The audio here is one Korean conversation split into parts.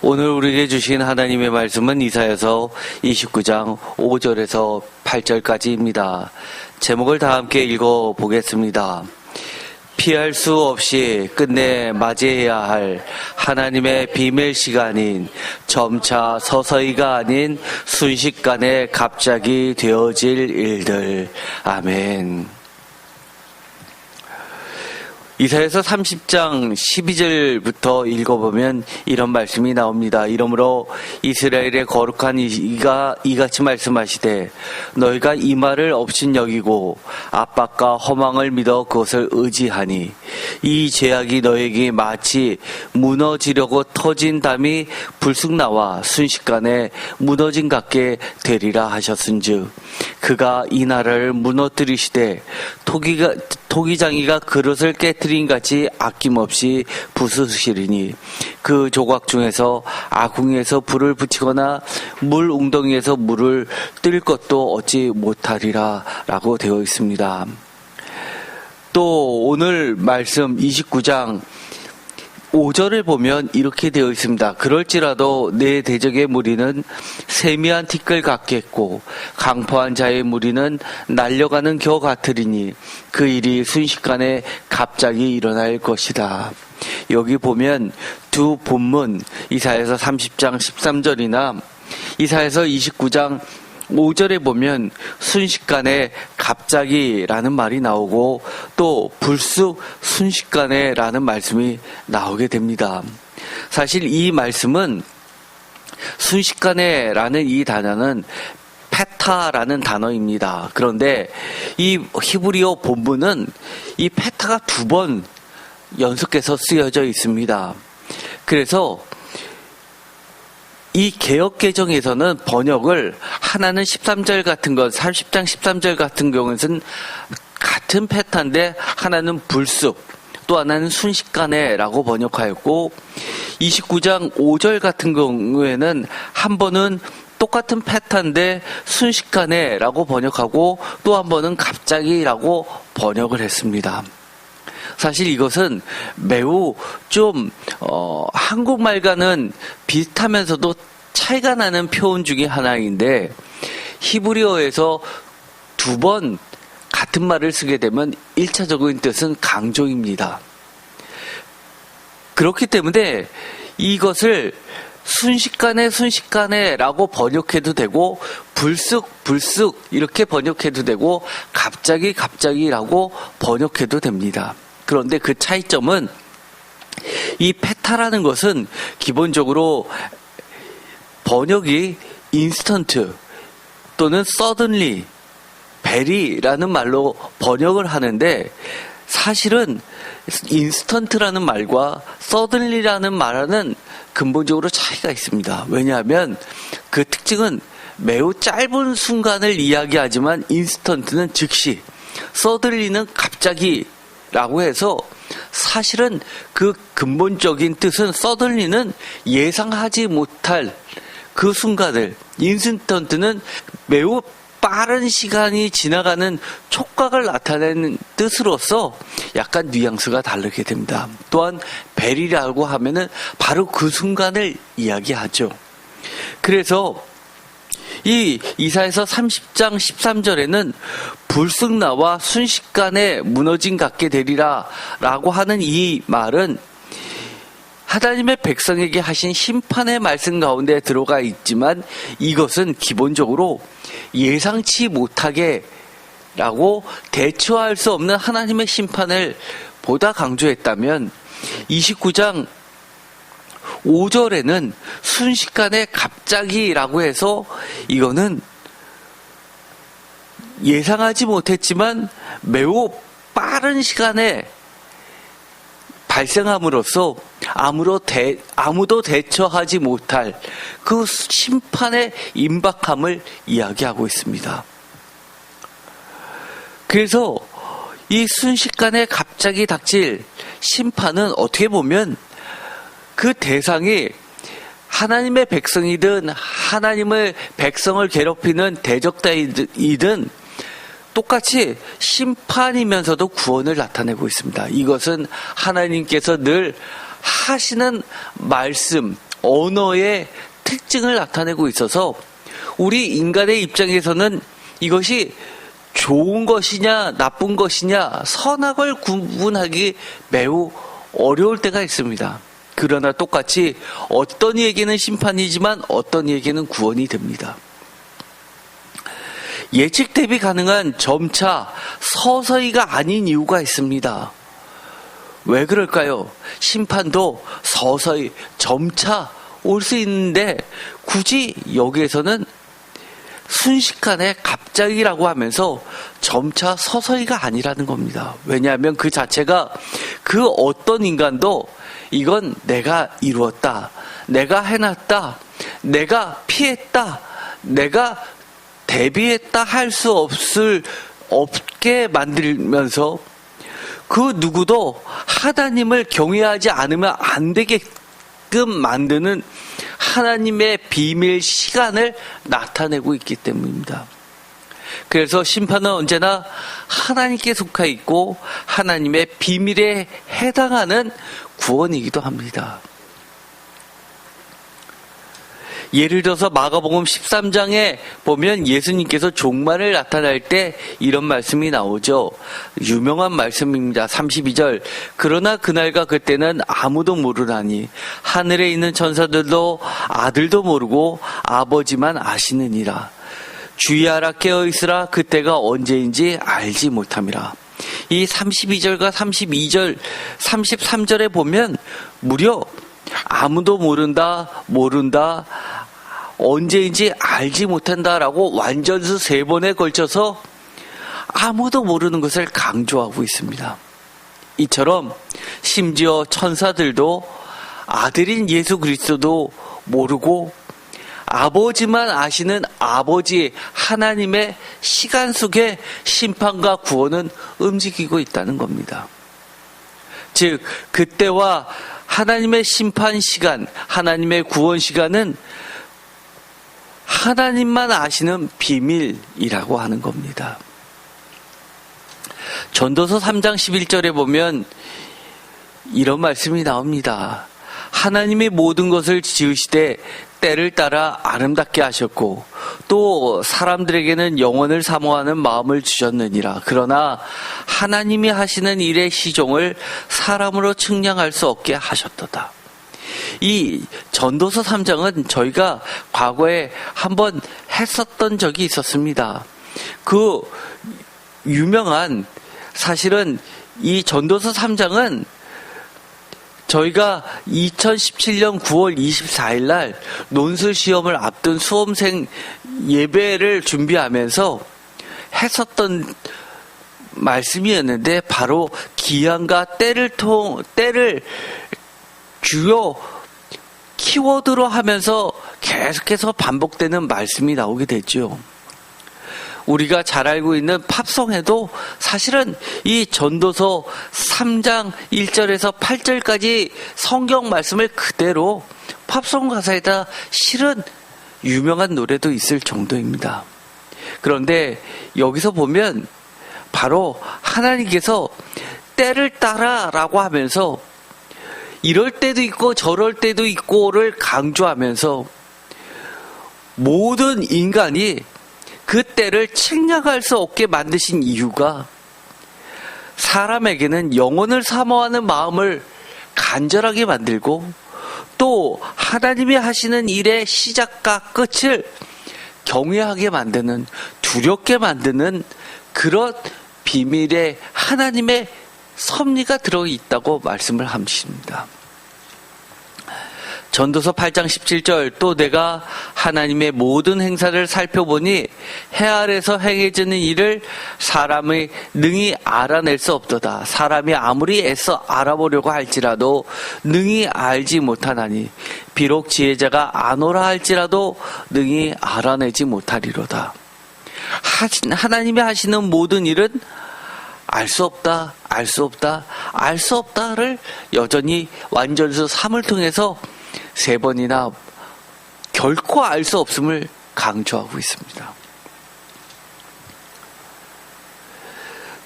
오늘 우리에게 주신 하나님의 말씀은 이사야서 29장 5절에서 8절까지입니다. 제목을 다 함께 읽어보겠습니다. 피할 수 없이 끝내 맞이해야 할 하나님의 비밀 시간인 점차 서서히가 아닌 순식간에 갑자기 되어질 일들. 아멘. 이사야서 30장 12절부터 읽어보면 이런 말씀이 나옵니다. 이러므로 이스라엘의 거룩한 이가 이같이 말씀하시되 너희가 이 말을 업신여기고 압박과 허망을 믿어 그것을 의지하니 이 죄악이 너에게 마치 무너지려고 터진 담이 불쑥 나와 순식간에 무너진 같게 되리라 하셨은즉 그가 이 나라를 무너뜨리시되 토기장이가 그릇을 깨트린 같이 아낌없이 부수시리니 그 조각 중에서 아궁이에서 불을 붙이거나 물 웅덩이에서 물을 뜰 것도 얻지 못하리라 라고 되어 있습니다. 또 오늘 말씀 29장 5절을 보면 이렇게 되어 있습니다. 그럴지라도 내 대적의 무리는 세미한 티끌 같겠고 강포한 자의 무리는 날려가는 겨 같으리니 그 일이 순식간에 갑자기 일어날 것이다. 여기 보면 두 본문 이사야서 30장 13절이나 이사야서 29장 5절에 보면 순식간에 갑자기라는 말이 나오고 또 불쑥 순식간에 라는 말씀이 나오게 됩니다. 사실 이 말씀은 순식간에 라는 이 단어는 페타라는 단어입니다. 그런데 이 히브리어 본문은 이 페타가 2번 연속해서 쓰여져 있습니다. 그래서 이 개역개정에서는 번역을 하나는 13절 같은 것, 30장 13절 같은 경우는 같은 패턴인데 하나는 불쑥, 또 하나는 순식간에 라고 번역하였고 29장 5절 같은 경우에는 한 번은 똑같은 패턴인데 순식간에 라고 번역하고 또 한 번은 갑자기 라고 번역을 했습니다. 사실 이것은 매우 좀 한국말과는 비슷하면서도 차이가 나는 표현 중에 하나인데 히브리어에서 2번 같은 말을 쓰게 되면 1차적인 뜻은 강조입니다. 그렇기 때문에 이것을 순식간에 라고 번역해도 되고 불쑥 이렇게 번역해도 되고 갑자기라고 번역해도 됩니다. 그런데 그 차이점은 이 페타라는 것은 기본적으로 번역이 인스턴트 또는 suddenly, very라는 말로 번역을 하는데 사실은 인스턴트라는 말과 suddenly라는 말은 근본적으로 차이가 있습니다. 왜냐하면 그 특징은 매우 짧은 순간을 이야기하지만 인스턴트는 즉시, suddenly는 갑자기 라고 해서 사실은 그 근본적인 뜻은 suddenly는 예상하지 못할 그 순간을, 인스턴트는 매우 빠른 시간이 지나가는 촉각을 나타내는 뜻으로서 약간 뉘앙스가 다르게 됩니다. 또한 베리라고 하면은 바로 그 순간을 이야기하죠. 그래서 이 이사야서 30장 13절에는 불쑥 나와 순식간에 무너진 같게 되리라 라고 하는 이 말은 하나님의 백성에게 하신 심판의 말씀 가운데 들어가 있지만 이것은 기본적으로 예상치 못하게 라고 대처할 수 없는 하나님의 심판을 보다 강조했다면 29장 5절에는 순식간에 갑자기라고 해서 이거는 예상하지 못했지만 매우 빠른 시간에 발생함으로써 아무도 대처하지 못할 그 심판의 임박함을 이야기하고 있습니다. 그래서 이 순식간에 갑자기 닥칠 심판은 어떻게 보면 그 대상이 하나님의 백성이든 하나님의 백성을 괴롭히는 대적자이든 똑같이 심판이면서도 구원을 나타내고 있습니다. 이것은 하나님께서 늘 하시는 말씀, 언어의 특징을 나타내고 있어서 우리 인간의 입장에서는 이것이 좋은 것이냐 나쁜 것이냐 선악을 구분하기 매우 어려울 때가 있습니다. 그러나 똑같이 어떤 이에게는 심판이지만 어떤 이에게는 구원이 됩니다. 예측 대비 가능한 점차 서서히가 아닌 이유가 있습니다. 왜 그럴까요? 심판도 서서히 점차 올 수 있는데 굳이 여기에서는 순식간에 갑자기라고 하면서 점차 서서히가 아니라는 겁니다. 왜냐하면 그 자체가 그 어떤 인간도 이건 내가 이루었다, 내가 해놨다, 내가 피했다, 내가 대비했다 할 수 없게 만들면서 그 누구도 하나님을 경외하지 않으면 안 되게끔 만드는 하나님의 비밀 시간을 나타내고 있기 때문입니다. 그래서 심판은 언제나 하나님께 속해 있고 하나님의 비밀에 해당하는 구원이기도 합니다. 예를 들어서 마가복음 13장에 보면 예수님께서 종말을 나타날 때 이런 말씀이 나오죠. 유명한 말씀입니다. 32절. 그러나 그날과 그때는 아무도 모르나니 하늘에 있는 천사들도 아들도 모르고 아버지만 아시느니라. 주의하라 깨어있으라 그때가 언제인지 알지 못함이라. 이 32절과 32절, 33절에 보면 무려 아무도 모른다, 언제인지 알지 못한다라고 완전수 3번에 걸쳐서 아무도 모르는 것을 강조하고 있습니다. 이처럼 심지어 천사들도 아들인 예수 그리스도도 모르고 아버지만 아시는 아버지 하나님의 시간 속에 심판과 구원은 움직이고 있다는 겁니다. 즉 그때와 하나님의 심판 시간, 하나님의 구원 시간은 하나님만 아시는 비밀이라고 하는 겁니다. 전도서 3장 11절에 보면 이런 말씀이 나옵니다. 하나님이 모든 것을 지으시되 때를 따라 아름답게 하셨고 또 사람들에게는 영원을 사모하는 마음을 주셨느니라. 그러나 하나님이 하시는 일의 시종을 사람으로 측량할 수 없게 하셨도다. 이 전도서 3장은 저희가 과거에 한번 했었던 적이 있었습니다. 그 유명한 사실은 이 전도서 3장은 저희가 2017년 9월 24일 날 논술 시험을 앞둔 수험생 예배를 준비하면서 했었던 말씀이었는데 바로 기한과 때를 주요 키워드로 하면서 계속해서 반복되는 말씀이 나오게 됐죠. 우리가 잘 알고 있는 팝송에도 사실은 이 전도서 3장 1절에서 8절까지 성경 말씀을 그대로 팝송 가사에다 실은 유명한 노래도 있을 정도입니다. 그런데 여기서 보면 바로 하나님께서 때를 따라라고 하면서 이럴 때도 있고 저럴 때도 있고를 강조하면서 모든 인간이 그 때를 측량할 수 없게 만드신 이유가 사람에게는 영혼을 사모하는 마음을 간절하게 만들고 또 하나님이 하시는 일의 시작과 끝을 경외하게 만드는, 두렵게 만드는 그런 비밀의 하나님의 섭리가 들어있다고 말씀을 하십니다. 전도서 8장 17절 또 내가 하나님의 모든 행사를 살펴보니 해 아래서 행해지는 일을 사람이 능히 알아낼 수 없도다. 사람이 아무리 애써 알아보려고 할지라도 능히 알지 못하나니 비록 지혜자가 아노라 할지라도 능히 알아내지 못하리로다. 하나님이 하시는 모든 일은 알 수 없다, 알 수 없다, 알 수 없다를 여전히 완전수 3을 통해서 3번이나 결코 알 수 없음을 강조하고 있습니다.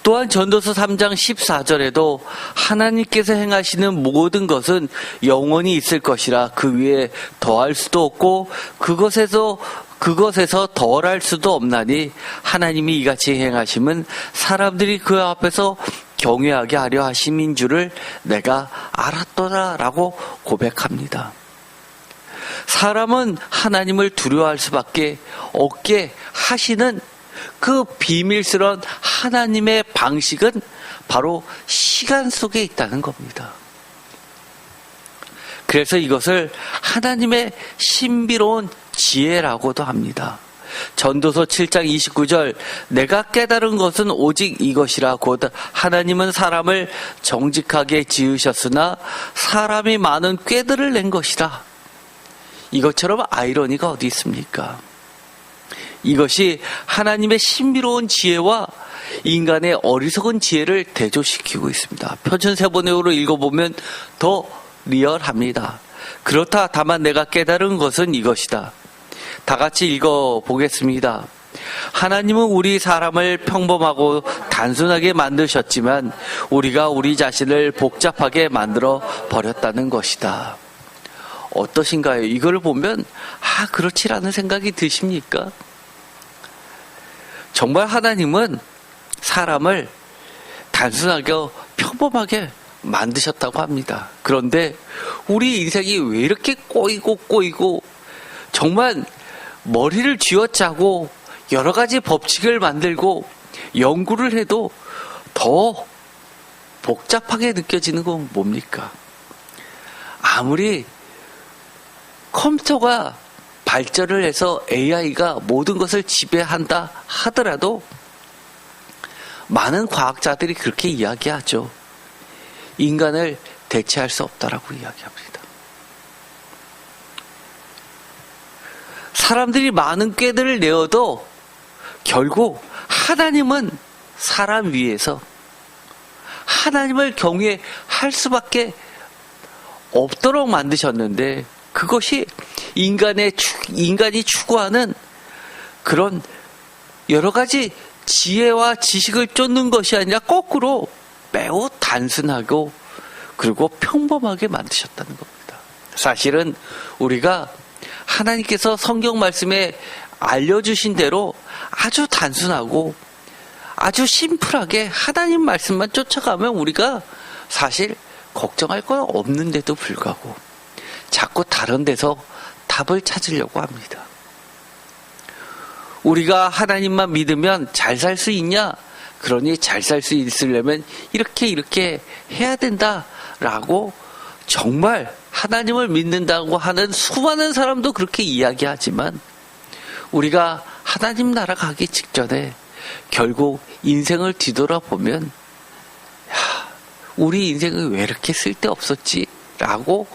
또한 전도서 3장 14절에도 하나님께서 행하시는 모든 것은 영원히 있을 것이라 그 위에 더할 수도 없고 그것에서 덜할 수도 없나니 하나님이 이같이 행하심은 사람들이 그 앞에서 경외하게 하려 하심인 줄을 내가 알았더라 라고 고백합니다. 사람은 하나님을 두려워할 수밖에 없게 하시는 그 비밀스러운 하나님의 방식은 바로 시간 속에 있다는 겁니다. 그래서 이것을 하나님의 신비로운 지혜라고도 합니다. 전도서 7장 29절 내가 깨달은 것은 오직 이것이라 곧 하나님은 사람을 정직하게 지으셨으나 사람이 많은 꾀들을 낸 것이라. 이것처럼 아이러니가 어디 있습니까? 이것이 하나님의 신비로운 지혜와 인간의 어리석은 지혜를 대조시키고 있습니다. 표준세번역으로 읽어보면 더 리얼합니다. 그렇다. 다만 내가 깨달은 것은 이것이다. 다 같이 읽어보겠습니다. 하나님은 우리 사람을 평범하고 단순하게 만드셨지만 우리가 우리 자신을 복잡하게 만들어 버렸다는 것이다. 어떠신가요? 이걸 보면 그렇지라는 생각이 드십니까? 정말 하나님은 사람을 단순하게 평범하게 만드셨다고 합니다. 그런데 우리 인생이 왜 이렇게 꼬이고 정말 머리를 쥐어짜고 여러 가지 법칙을 만들고 연구를 해도 더 복잡하게 느껴지는 건 뭡니까? 아무리 컴퓨터가 발전을 해서 AI가 모든 것을 지배한다 하더라도 많은 과학자들이 그렇게 이야기하죠. 인간을 대체할 수 없다라고 이야기합니다. 사람들이 많은 꾀들을 내어도 결국 하나님은 사람 위에서 하나님을 경외할 수밖에 없도록 만드셨는데 그것이 인간이 추구하는 그런 여러 가지 지혜와 지식을 쫓는 것이 아니라 거꾸로 매우 단순하고 그리고 평범하게 만드셨다는 겁니다. 사실은 우리가 하나님께서 성경 말씀에 알려주신 대로 아주 단순하고 아주 심플하게 하나님 말씀만 쫓아가면 우리가 사실 걱정할 건 없는데도 불구하고 자꾸 다른 데서 답을 찾으려고 합니다. 우리가 하나님만 믿으면 잘 살 수 있냐? 그러니 잘 살 수 있으려면 이렇게 해야 된다라고 정말 하나님을 믿는다고 하는 수많은 사람도 그렇게 이야기하지만 우리가 하나님 나라 가기 직전에 결국 인생을 뒤돌아보면 우리 인생이 왜 이렇게 쓸데없었지? 라고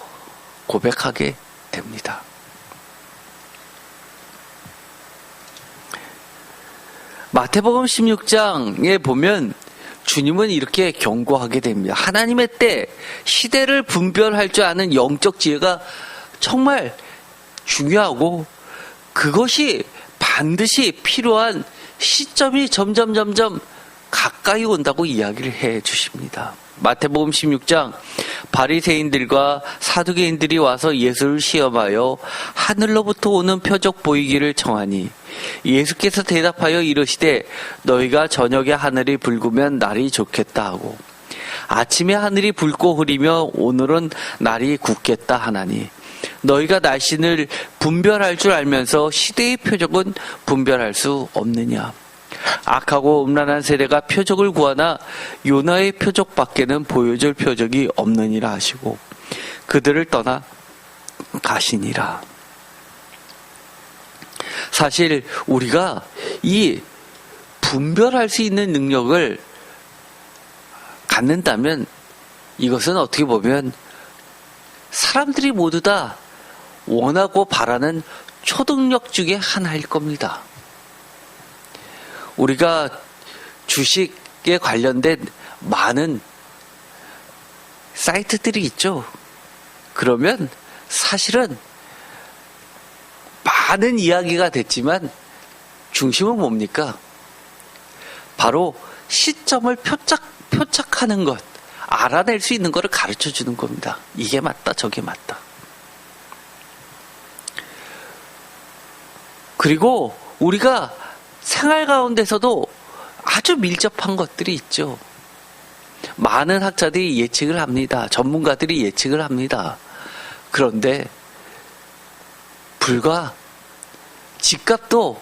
고백하게 됩니다. 마태복음 16장에 보면 주님은 이렇게 경고하게 됩니다. 하나님의 때, 시대를 분별할 줄 아는 영적 지혜가 정말 중요하고 그것이 반드시 필요한 시점이 점점 가까이 온다고 이야기를 해 주십니다. 마태복음 16장 바리새인들과 사두개인들이 와서 예수를 시험하여 하늘로부터 오는 표적 보이기를 청하니 예수께서 대답하여 이르시되 너희가 저녁에 하늘이 붉으면 날이 좋겠다 하고 아침에 하늘이 붉고 흐리며 오늘은 날이 굳겠다 하나니 너희가 날씨를 분별할 줄 알면서 시대의 표적은 분별할 수 없느냐. 악하고 음란한 세대가 표적을 구하나 요나의 표적밖에는 보여줄 표적이 없느니라 하시고 그들을 떠나 가시니라. 사실 우리가 이 분별할 수 있는 능력을 갖는다면 이것은 어떻게 보면 사람들이 모두 다 원하고 바라는 초능력 중에 하나일 겁니다. 우리가 주식에 관련된 많은 사이트들이 있죠. 그러면 사실은 많은 이야기가 됐지만 중심은 뭡니까? 바로 시점을 표착하는 것, 알아낼 수 있는 것을 가르쳐 주는 겁니다. 이게 맞다, 저게 맞다. 그리고 우리가 생활 가운데서도 아주 밀접한 것들이 있죠. 많은 학자들이 예측을 합니다. 전문가들이 예측을 합니다. 그런데 불과 집값도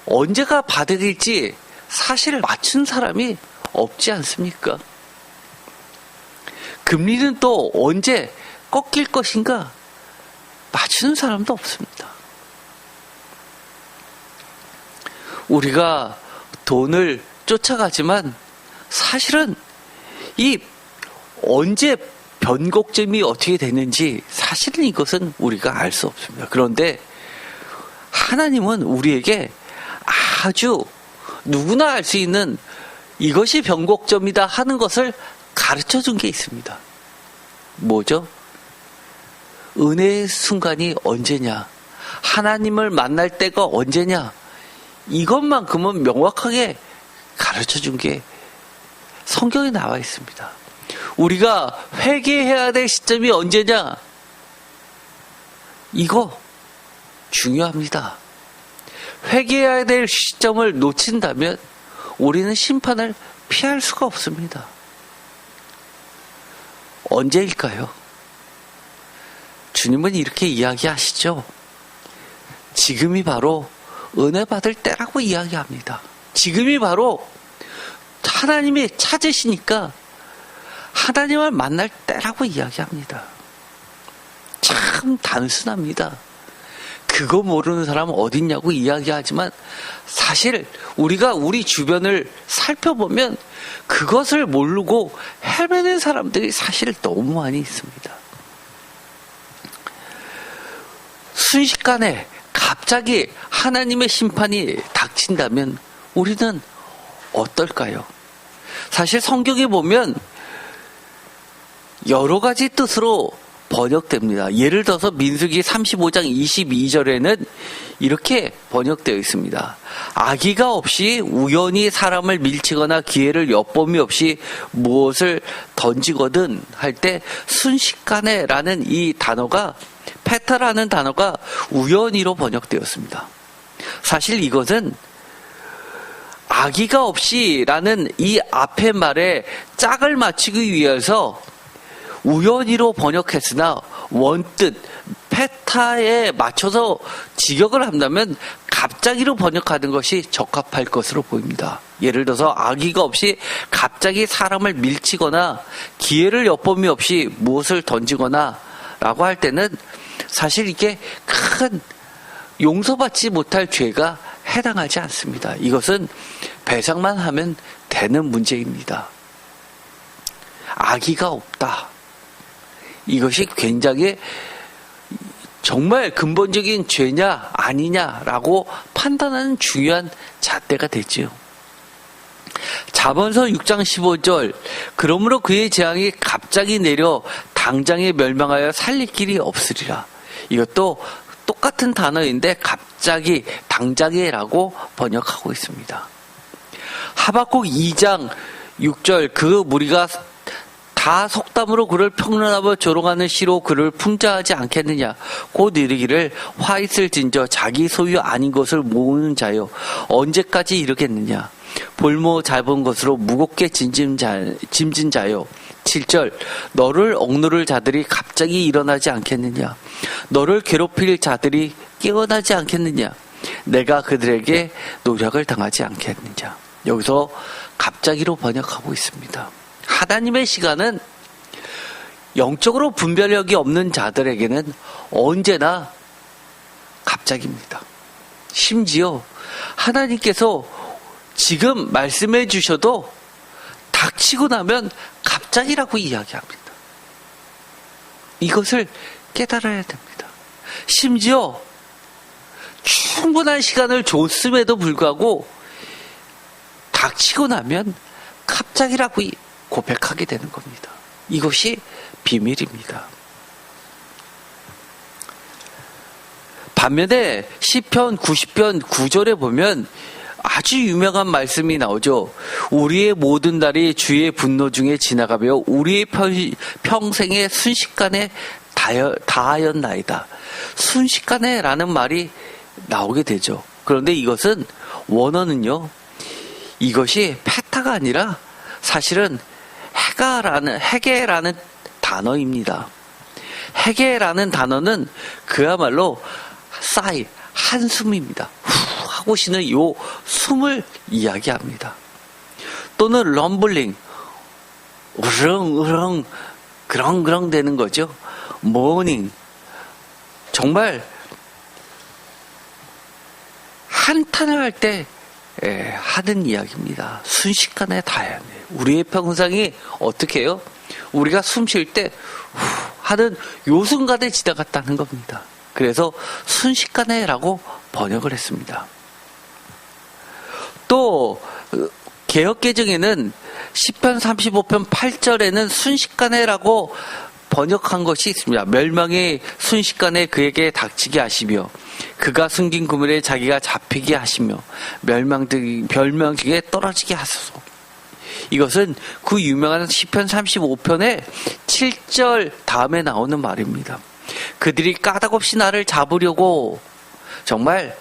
언제가 바닥일지 사실 맞춘 사람이 없지 않습니까? 금리는 또 언제 꺾일 것인가 맞추는 사람도 없습니다. 우리가 돈을 쫓아가지만 사실은 이 언제 변곡점이 어떻게 되는지 사실은 이것은 우리가 알 수 없습니다. 그런데 하나님은 우리에게 아주 누구나 알 수 있는 이것이 변곡점이다 하는 것을 가르쳐 준 게 있습니다. 뭐죠? 은혜의 순간이 언제냐? 하나님을 만날 때가 언제냐? 이것만큼은 명확하게 가르쳐 준 게 성경에 나와 있습니다. 우리가 회개해야 될 시점이 언제냐? 이거 중요합니다. 회개해야 될 시점을 놓친다면 우리는 심판을 피할 수가 없습니다. 언제일까요? 주님은 이렇게 이야기하시죠. 지금이 바로 은혜 받을 때라고 이야기합니다. 지금이 바로 하나님이 찾으시니까 하나님을 만날 때라고 이야기합니다. 참 단순합니다. 그거 모르는 사람은 어딨냐고 이야기하지만 사실 우리가 우리 주변을 살펴보면 그것을 모르고 헤매는 사람들이 사실 너무 많이 있습니다. 순식간에 갑자기 하나님의 심판이 닥친다면 우리는 어떨까요? 사실 성경에 보면 여러 가지 뜻으로 번역됩니다. 예를 들어서 민수기 35장 22절에는 이렇게 번역되어 있습니다. 악의가 없이 우연히 사람을 밀치거나 기회를 엿봄이 없이 무엇을 던지거든 할 때 순식간에 라는 이 단어가 페타라는 단어가 우연히로 번역되었습니다. 사실 이것은 악의가 없이 라는 이 앞의 말에 짝을 맞추기 위해서 우연히로 번역했으나 원뜻 페타에 맞춰서 직역을 한다면 갑자기로 번역하는 것이 적합할 것으로 보입니다. 예를 들어서 악의가 없이 갑자기 사람을 밀치거나 기회를 엿봄이 없이 무엇을 던지거나 라고 할 때는 사실 이게 큰 용서받지 못할 죄가 해당하지 않습니다. 이것은 배상만 하면 되는 문제입니다. 악의가 없다. 이것이 굉장히 정말 근본적인 죄냐 아니냐라고 판단하는 중요한 잣대가 되지요. 잠언서 6장 15절 그러므로 그의 재앙이 갑자기 내려 당장에 멸망하여 살릴 길이 없으리라. 이것도 똑같은 단어인데 갑자기 당장에라고 번역하고 있습니다. 하박국 2장 6절 그 무리가 다 속담으로 그를 평론하며 조롱하는 시로 그를 풍자하지 않겠느냐. 곧 이르기를 화 있을 진저 자기 소유 아닌 것을 모으는 자요 언제까지 이르겠느냐. 볼모 잡은 것으로 무겁게 짐진 자요. 7절 너를 억누를 자들이 갑자기 일어나지 않겠느냐. 너를 괴롭힐 자들이 깨어나지 않겠느냐. 내가 그들에게 노력을 당하지 않겠느냐. 여기서 갑자기로 번역하고 있습니다. 하나님의 시간은 영적으로 분별력이 없는 자들에게는 언제나 갑자기입니다. 심지어 하나님께서 지금 말씀해 주셔도 닥치고 나면 갑자기라고 이야기합니다. 이것을 깨달아야 됩니다. 심지어 충분한 시간을 줬음에도 불구하고 닥치고 나면 갑자기라고 고백하게 되는 겁니다. 이것이 비밀입니다. 반면에 시편 90편 9절에 보면 아주 유명한 말씀이 나오죠. 우리의 모든 날이 주의 분노 중에 지나가며 우리의 평생에 순식간에 다하였나이다. 순식간에 라는 말이 나오게 되죠. 그런데 이것은 원어는요, 이것이 페타가 아니라 사실은 해게라는 단어입니다. 해게라는 단어는 그야말로 사이, 한숨입니다. 후 하고 쉬는 요 숨을 이야기합니다. 또는 럼블링, 으렁으렁, 그렁그렁 되는 거죠. 모닝, 정말 한탄을 할 때 하는 이야기입니다. 순식간에 다해야 해요. 우리의 평생이 어떻게 해요? 우리가 숨 쉴 때 하는 요 순간에 지나갔다는 겁니다. 그래서 순식간에 라고 번역을 했습니다. 또 개역개정에는 시편 35편 8절에는 순식간에 라고 번역한 것이 있습니다. 멸망이 순식간에 그에게 닥치게 하시며 그가 숨긴 그물에 자기가 잡히게 하시며 멸망지에 떨어지게 하소서. 이것은 그 유명한 시편 35편의 7절 다음에 나오는 말입니다. 그들이 까닭없이 나를 잡으려고, 정말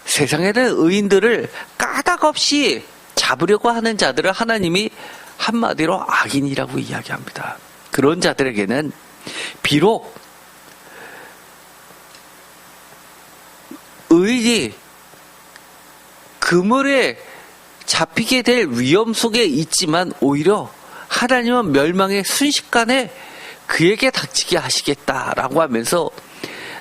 세상에는 의인들을 까닭없이 잡으려고 하는 자들을 하나님이 한마디로 악인이라고 이야기합니다. 그런 자들에게는 비록 의인이 그물에 잡히게 될 위험 속에 있지만 오히려 하나님은 멸망의 순식간에 그에게 닥치게 하시겠다라고 하면서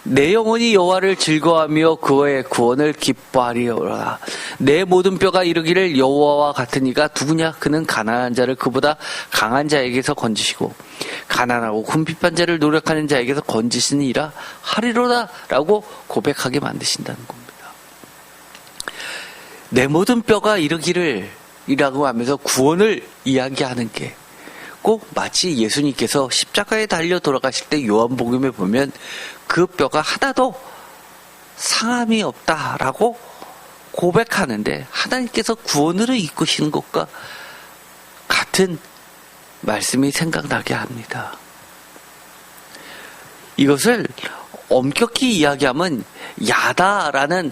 내 영혼이 여호와를 즐거워하며 그의 구원을 기뻐하리로다. 내 모든 뼈가 이르기를 여호와와 같은 이가 누구냐? 그는 가난한 자를 그보다 강한 자에게서 건지시고 가난하고 궁핍한 자를 노력하는 자에게서 건지시니라 하리로다 라고 고백하게 만드신다는 겁니다. 내 모든 뼈가 이르기를 이라고 하면서 구원을 이야기하는 게 꼭 마치 예수님께서 십자가에 달려 돌아가실 때 요한복음에 보면 그 뼈가 하나도 상함이 없다라고 고백하는데 하나님께서 구원으로 이끄시는 것과 같은 말씀이 생각나게 합니다. 이것을 엄격히 이야기하면 야다라는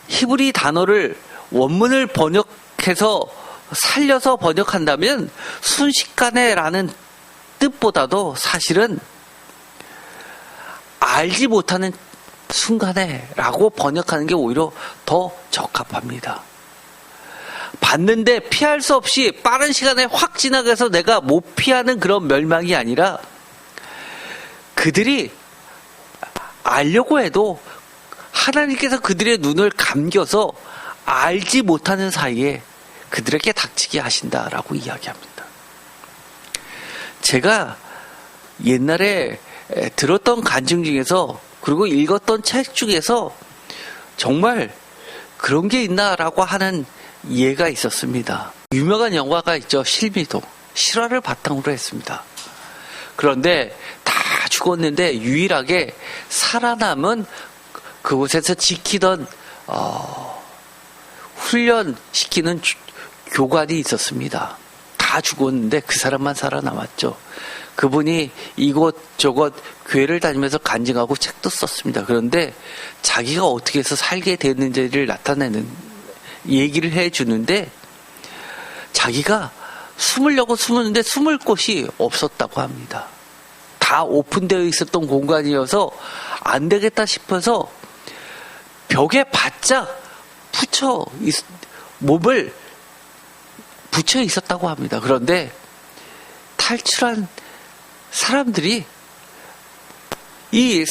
히브리 단어를 원문을 번역해서 살려서 번역한다면 순식간에 라는 뜻보다도 사실은 알지 못하는 순간에 라고 번역하는 게 오히려 더 적합합니다. 봤는데 피할 수 없이 빠른 시간에 확 지나가서 내가 못 피하는 그런 멸망이 아니라 그들이 알려고 해도 하나님께서 그들의 눈을 감겨서 알지 못하는 사이에 그들에게 닥치게 하신다라고 이야기합니다. 제가 옛날에 들었던 간증 중에서 그리고 읽었던 책 중에서 정말 그런 게 있나라고 하는 예가 있었습니다. 유명한 영화가 있죠. 실미도. 실화를 바탕으로 했습니다. 그런데 다 죽었는데 유일하게 살아남은 그곳에서 지키던 훈련시키는 교관이 있었습니다. 다 죽었는데 그 사람만 살아남았죠. 그분이 이곳저곳 교회를 다니면서 간증하고 책도 썼습니다. 그런데 자기가 어떻게 해서 살게 됐는지를 나타내는 얘기를 해주는데 자기가 숨으려고 숨었는데 숨을 곳이 없었다고 합니다. 다 오픈되어 있었던 공간이어서 안 되겠다 싶어서 벽에 바짝 몸을 붙여 있었다고 합니다. 그런데 탈출한 사람들이 이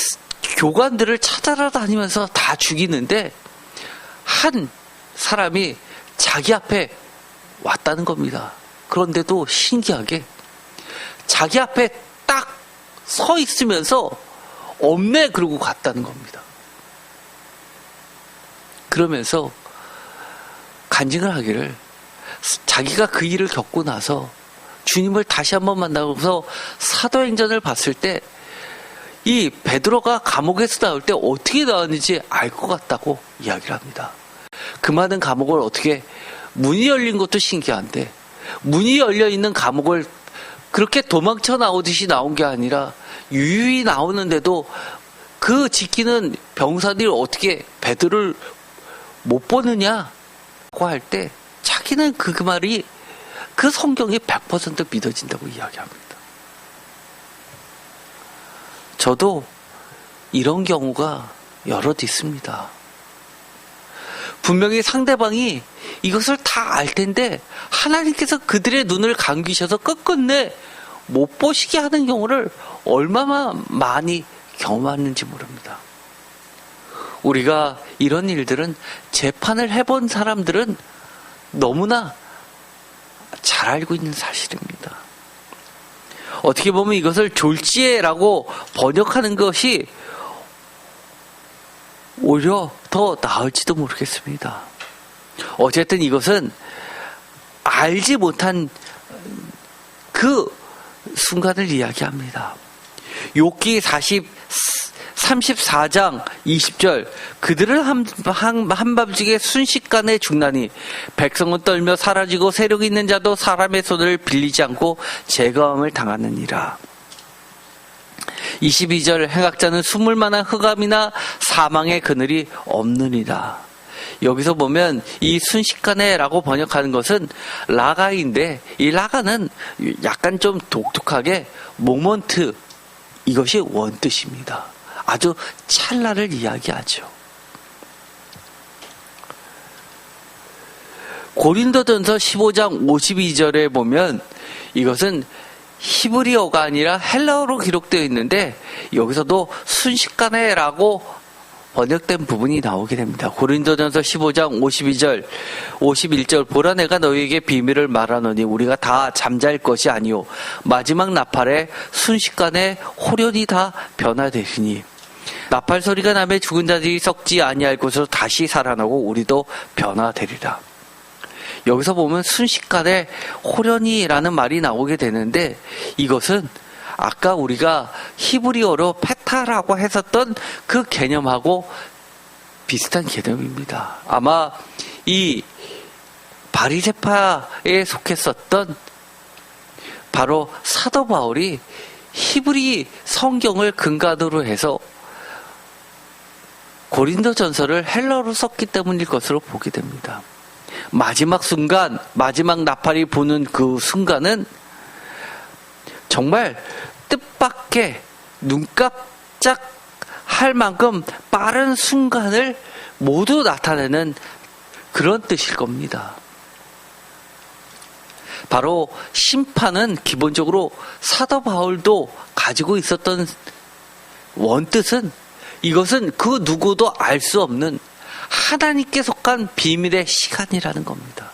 교관들을 찾아다니면서 다 죽이는데 한 사람이 자기 앞에 왔다는 겁니다. 그런데도 신기하게 자기 앞에 딱 서 있으면서 없네 그러고 갔다는 겁니다. 그러면서 간증을 하기를 자기가 그 일을 겪고 나서 주님을 다시 한번 만나고서 사도행전을 봤을 때 이 베드로가 감옥에서 나올 때 어떻게 나왔는지 알 것 같다고 이야기를 합니다. 그 많은 감옥을 어떻게, 문이 열린 것도 신기한데, 문이 열려 있는 감옥을 그렇게 도망쳐 나오듯이 나온 게 아니라 유유히 나오는데도 그 지키는 병사들이 어떻게 베드로를 못 보느냐고 할 때 자기는 그 말이, 그 성경이 100% 믿어진다고 이야기합니다. 저도 이런 경우가 여럿 있습니다. 분명히 상대방이 이것을 다 알 텐데 하나님께서 그들의 눈을 감기셔서 끝끝내 못 보시게 하는 경우를 얼마나 많이 경험하는지 모릅니다. 우리가 이런 일들은, 재판을 해본 사람들은 너무나 잘 알고 있는 사실입니다. 어떻게 보면 이것을 졸지에라고 번역하는 것이 오히려 더 나을지도 모르겠습니다. 어쨌든 이것은 알지 못한 그 순간을 이야기합니다. 욥기 34장 20절, 그들은 한밤중에 순식간에 죽나니 백성은 떨며 사라지고 세력 있는 자도 사람의 손을 빌리지 않고 제거함을 당하느니라. 22절, 행악자는 숨을 만한 흑암이나 사망의 그늘이 없느니라. 여기서 보면 이 순식간에 라고 번역하는 것은 라가인데, 이 라가는 약간 좀 독특하게 모먼트, 이것이 원뜻입니다. 아주 찰나를 이야기하죠. 고린도전서 15장 52절에 보면 이것은 히브리어가 아니라 헬라어로 기록되어 있는데, 여기서도 순식간에 라고 번역된 부분이 나오게 됩니다. 고린도전서 15장 52절, 51절, 보라 내가 너희에게 비밀을 말하노니 우리가 다 잠잘 것이 아니요 마지막 나팔에 순식간에 호련히 다 변화되리니 나팔 소리가 나매 죽은 자들이 썩지 아니할 곳으로 다시 살아나고 우리도 변화되리라. 여기서 보면 순식간에 호련히라는 말이 나오게 되는데, 이것은 아까 우리가 히브리어로 페타라고 했었던 그 개념하고 비슷한 개념입니다. 아마 이 바리새파에 속했었던 바로 사도 바울이 히브리 성경을 근간으로 해서 고린도전서를 헬라어로 썼기 때문일 것으로 보게 됩니다. 마지막 순간, 마지막 나팔이 부는 그 순간은 정말 뜻밖의, 눈 깜짝 할 만큼 빠른 순간을 모두 나타내는 그런 뜻일 겁니다. 바로 심판은 기본적으로 사도 바울도 가지고 있었던 원뜻은, 이것은 그 누구도 알 수 없는 하나님께 속한 비밀의 시간이라는 겁니다.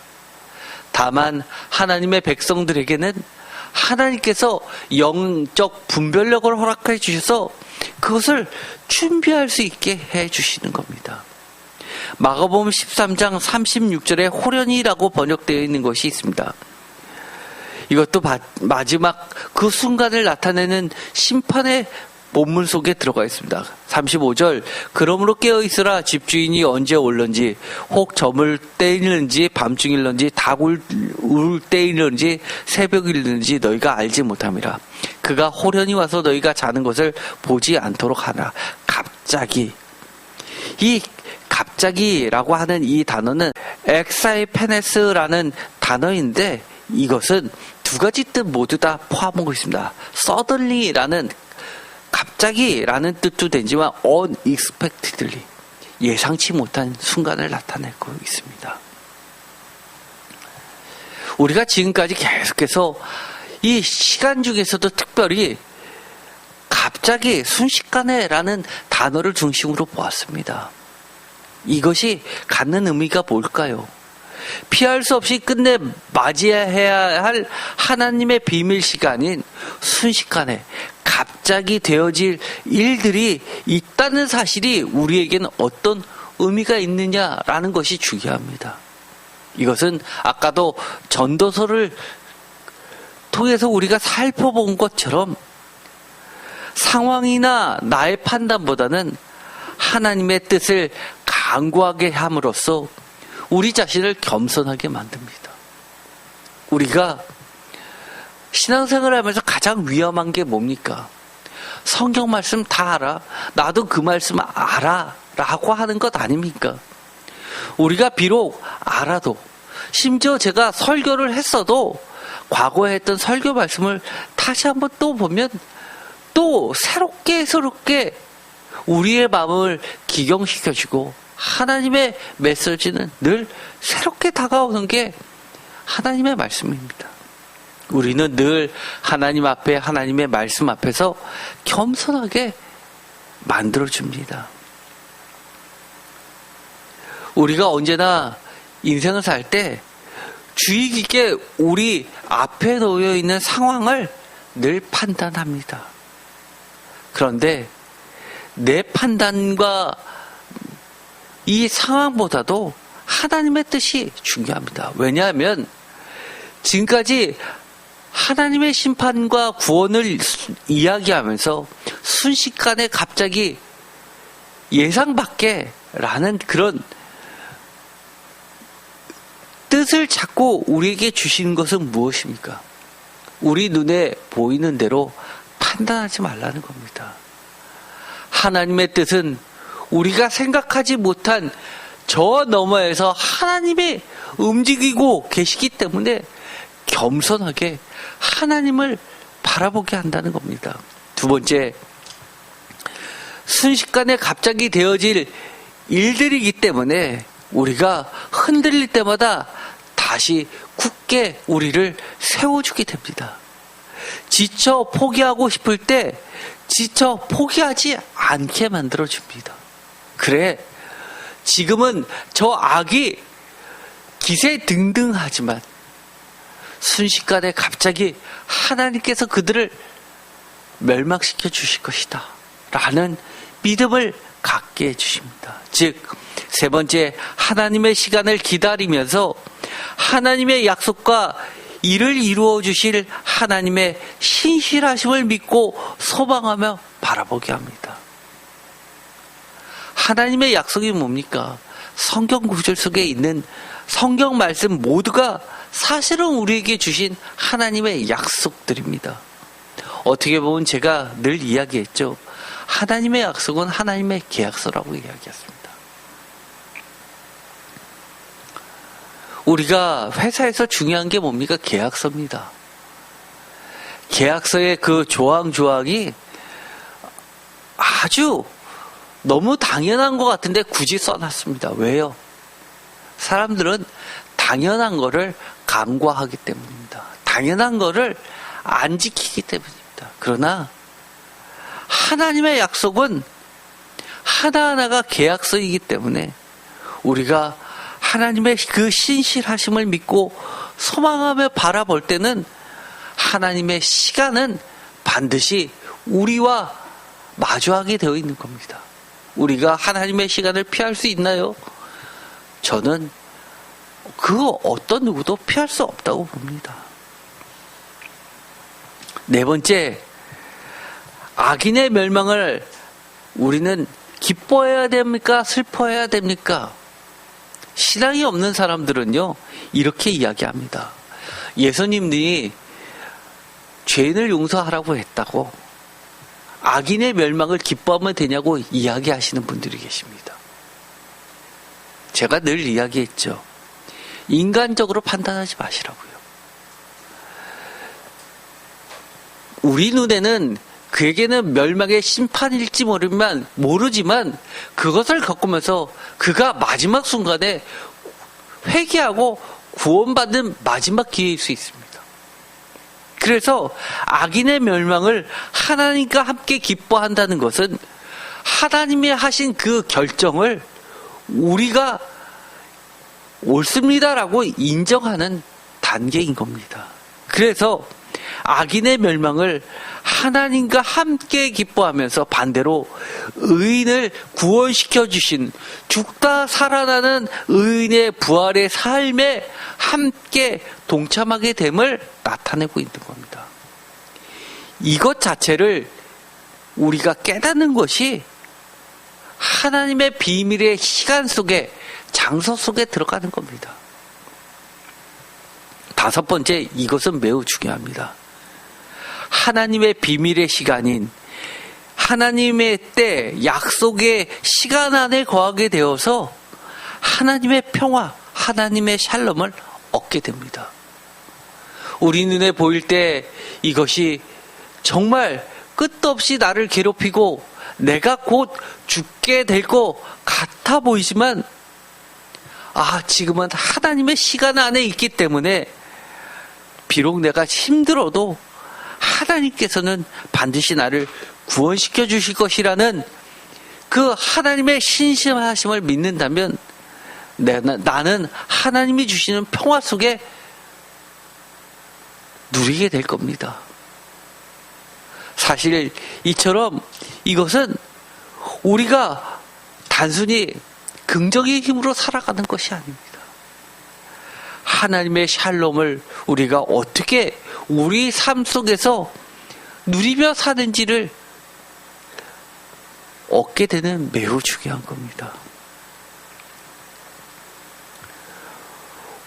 다만 하나님의 백성들에게는 하나님께서 영적 분별력을 허락해 주셔서 그것을 준비할 수 있게 해 주시는 겁니다. 마가복음 13장 36절에 호련히라고 번역되어 있는 것이 있습니다. 이것도 마지막 그 순간을 나타내는 심판의 본문 속에 들어가 있습니다. 35절, 그러므로 깨어있으라. 집주인이 언제 올는지, 혹 저물 때이는지, 밤중일는지, 닭울 때이는지, 새벽일는지 너희가 알지 못함이라. 그가 호련히 와서 너희가 자는 것을 보지 않도록 하라. 갑자기. 이 갑자기라고 하는 이 단어는 엑사이페네스라는 단어인데, 이것은 두 가지 뜻 모두 다 포함하고 있습니다. suddenly라는 갑자기라는 뜻도 되지만 unexpectedly, 예상치 못한 순간을 나타내고 있습니다. 우리가 지금까지 계속해서 이 시간 중에서도 특별히 갑자기, 순식간에라는 단어를 중심으로 보았습니다. 이것이 갖는 의미가 뭘까요? 피할 수 없이 끝내 맞이해야 할 하나님의 비밀 시간인 순식간에 갑자기 되어질 일들이 있다는 사실이 우리에게는 어떤 의미가 있느냐라는 것이 중요합니다. 이것은 아까도 전도서를 통해서 우리가 살펴본 것처럼 상황이나 나의 판단보다는 하나님의 뜻을 간구하게 함으로써 우리 자신을 겸손하게 만듭니다. 우리가 신앙생활을 하면서 가장 위험한 게 뭡니까? 성경 말씀 다 알아. 나도 그 말씀 알아. 라고 하는 것 아닙니까? 우리가 비록 알아도, 심지어 제가 설교를 했어도 과거에 했던 설교 말씀을 다시 한번 또 보면 또 새롭게 우리의 마음을 기경시켜주고 하나님의 메시지는 늘 새롭게 다가오는 게 하나님의 말씀입니다. 우리는 늘 하나님 앞에, 하나님의 말씀 앞에서 겸손하게 만들어줍니다. 우리가 언제나 인생을 살 때 주의 깊게 우리 앞에 놓여 있는 상황을 늘 판단합니다. 그런데 내 판단과 이 상황보다도 하나님의 뜻이 중요합니다. 왜냐하면 지금까지 하나님의 심판과 구원을 이야기하면서 순식간에 갑자기 예상 밖에라는 그런 뜻을 자꾸 우리에게 주시는 것은 무엇입니까? 우리 눈에 보이는 대로 판단하지 말라는 겁니다. 하나님의 뜻은 우리가 생각하지 못한 저 너머에서 하나님이 움직이고 계시기 때문에 겸손하게 하나님을 바라보게 한다는 겁니다. 두 번째, 순식간에 갑자기 되어질 일들이기 때문에 우리가 흔들릴 때마다 다시 굳게 우리를 세워주게 됩니다. 지쳐 포기하고 싶을 때 지쳐 포기하지 않게 만들어줍니다. 그래, 지금은 저 악이 기세등등하지만 순식간에 갑자기 하나님께서 그들을 멸망시켜 주실 것이다 라는 믿음을 갖게 해주십니다. 즉, 세 번째, 하나님의 시간을 기다리면서 하나님의 약속과 이를 이루어 주실 하나님의 신실하심을 믿고 소망하며 바라보게 합니다. 하나님의 약속이 뭡니까? 성경 구절 속에 있는 성경 말씀 모두가 사실은 우리에게 주신 하나님의 약속들입니다. 어떻게 보면 제가 늘 이야기했죠. 하나님의 약속은 하나님의 계약서라고 이야기했습니다. 우리가 회사에서 중요한 게 뭡니까? 계약서입니다. 계약서의 그 조항이 아주 너무 당연한 것 같은데 굳이 써놨습니다. 왜요? 사람들은 당연한 거를 간과하기 때문입니다. 당연한 거를 안 지키기 때문입니다. 그러나 하나님의 약속은 하나하나가 계약서이기 때문에 우리가 하나님의 그 신실하심을 믿고 소망하며 바라볼 때는 하나님의 시간은 반드시 우리와 마주하게 되어 있는 겁니다. 우리가 하나님의 시간을 피할 수 있나요? 저는 그 어떤 누구도 피할 수 없다고 봅니다. 네 번째, 악인의 멸망을 우리는 기뻐해야 됩니까? 슬퍼해야 됩니까? 신앙이 없는 사람들은요, 이렇게 이야기합니다. 예수님이 죄인을 용서하라고 했다고 악인의 멸망을 기뻐하면 되냐고 이야기하시는 분들이 계십니다. 제가 늘 이야기했죠. 인간적으로 판단하지 마시라고요. 우리 눈에는 그에게는 멸망의 심판일지 모르지만 그것을 겪으면서 그가 마지막 순간에 회개하고 구원받는 마지막 기회일 수 있습니다. 그래서 악인의 멸망을 하나님과 함께 기뻐한다는 것은 하나님이 하신 그 결정을 우리가 옳습니다라고 인정하는 단계인 겁니다. 그래서 악인의 멸망을 하나님과 함께 기뻐하면서 반대로 의인을 구원시켜 주신 죽다 살아나는 의인의 부활의 삶에 함께 동참하게 됨을 나타내고 있는 겁니다. 이것 자체를 우리가 깨닫는 것이 하나님의 비밀의 시간 속에 장소 속에 들어가는 겁니다. 다섯 번째, 이것은 매우 중요합니다. 하나님의 비밀의 시간인 하나님의 때, 약속의 시간 안에 거하게 되어서 하나님의 평화, 하나님의 샬롬을 얻게 됩니다. 우리 눈에 보일 때 이것이 정말 끝도 없이 나를 괴롭히고 내가 곧 죽게 될 것 같아 보이지만, 지금은 하나님의 시간 안에 있기 때문에 비록 내가 힘들어도 하나님께서는 반드시 나를 구원시켜 주실 것이라는 그 하나님의 신실하심을 믿는다면 나는 하나님이 주시는 평화 속에 누리게 될 겁니다. 사실 이처럼 이것은 우리가 단순히 긍정의 힘으로 살아가는 것이 아닙니다. 하나님의 샬롬을 우리가 어떻게 우리 삶 속에서 누리며 사는지를 얻게 되는 매우 중요한 겁니다.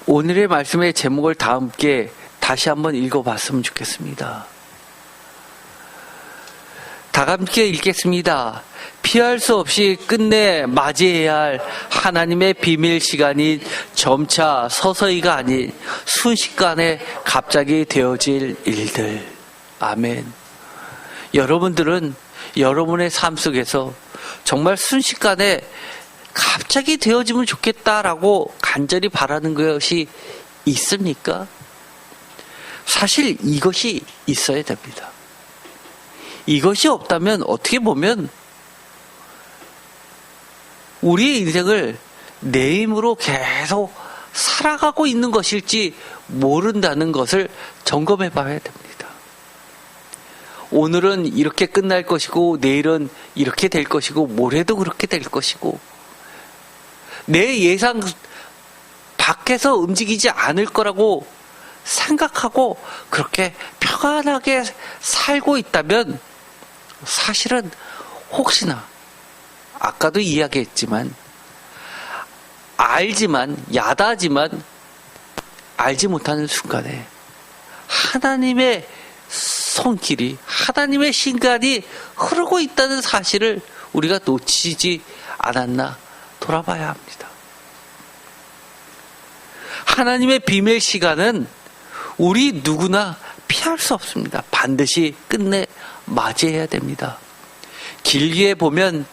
오늘의 말씀의 제목을 다 함께 다시 한번 읽어봤으면 좋겠습니다. 다 함께 읽겠습니다. 피할 수 없이 끝내 맞이해야 할 하나님의 비밀 시간이 점차 서서히가 아닌 순식간에 갑자기 되어질 일들. 아멘. 여러분들은 여러분의 삶 속에서 정말 순식간에 갑자기 되어지면 좋겠다라고 간절히 바라는 것이 있습니까? 사실 이것이 있어야 됩니다. 이것이 없다면 어떻게 보면 우리의 인생을 내 힘으로 계속 살아가고 있는 것일지 모른다는 것을 점검해 봐야 됩니다. 오늘은 이렇게 끝날 것이고 내일은 이렇게 될 것이고 모레도 그렇게 될 것이고 내 예상 밖에서 움직이지 않을 거라고 생각하고 그렇게 평안하게 살고 있다면 사실은 혹시나 아까도 이야기했지만 야다하지만 알지 못하는 순간에 하나님의 손길이 하나님의 신간이 흐르고 있다는 사실을 우리가 놓치지 않았나 돌아봐야 합니다. 하나님의 비밀 시간은 우리 누구나 피할 수 없습니다. 반드시 끝내 맞이해야 됩니다. 길게 보면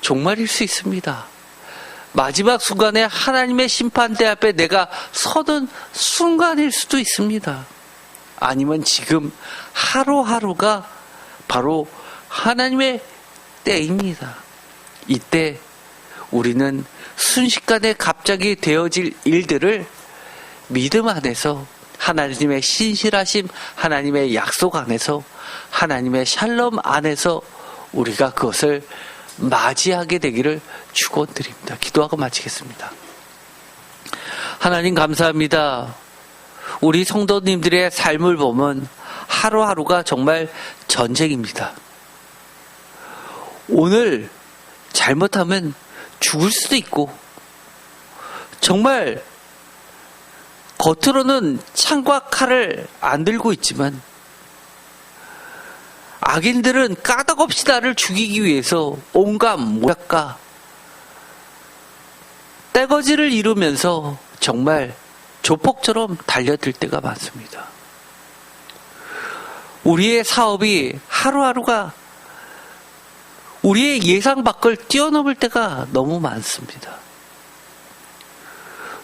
종말일 수 있습니다. 마지막 순간에 하나님의 심판대 앞에 내가 서는 순간일 수도 있습니다. 아니면 지금 하루하루가 바로 하나님의 때입니다. 이때 우리는 순식간에 갑자기 되어질 일들을 믿음 안에서 하나님의 신실하심, 하나님의 약속 안에서 하나님의 샬롬 안에서 우리가 그것을 맞이하게 되기를 축원드립니다. 기도하고 마치겠습니다. 하나님 감사합니다. 우리 성도님들의 삶을 보면 하루하루가 정말 전쟁입니다. 오늘 잘못하면 죽을 수도 있고 정말 겉으로는 창과 칼을 안 들고 있지만 악인들은 까닭없이 나를 죽이기 위해서 온갖 모략과 떼거지를 이루면서 정말 조폭처럼 달려들 때가 많습니다. 우리의 사업이 하루하루가 우리의 예상 밖을 뛰어넘을 때가 너무 많습니다.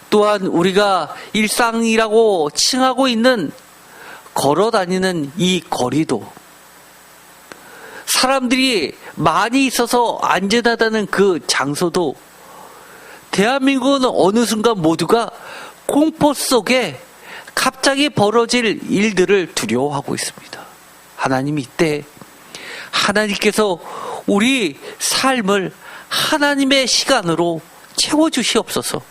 또한 우리가 일상이라고 칭하고 있는 걸어 다니는 이 거리도 사람들이 많이 있어서 안전하다는 그 장소도 대한민국은 어느 순간 모두가 공포 속에 갑자기 벌어질 일들을 두려워하고 있습니다. 하나님 이때 하나님께서 우리 삶을 하나님의 시간으로 채워주시옵소서.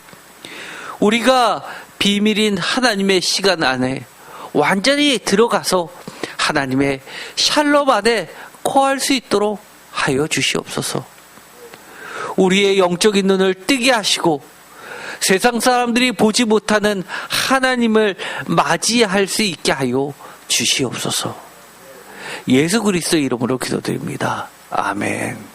우리가 비밀인 하나님의 시간 안에 완전히 들어가서 하나님의 샬롬 안에 거할 수 있도록 하여 주시옵소서. 우리의 영적인 눈을 뜨게 하시고 세상 사람들이 보지 못하는 하나님을 맞이할 수 있게 하여 주시옵소서. 예수 그리스도 이름으로 기도드립니다. 아멘.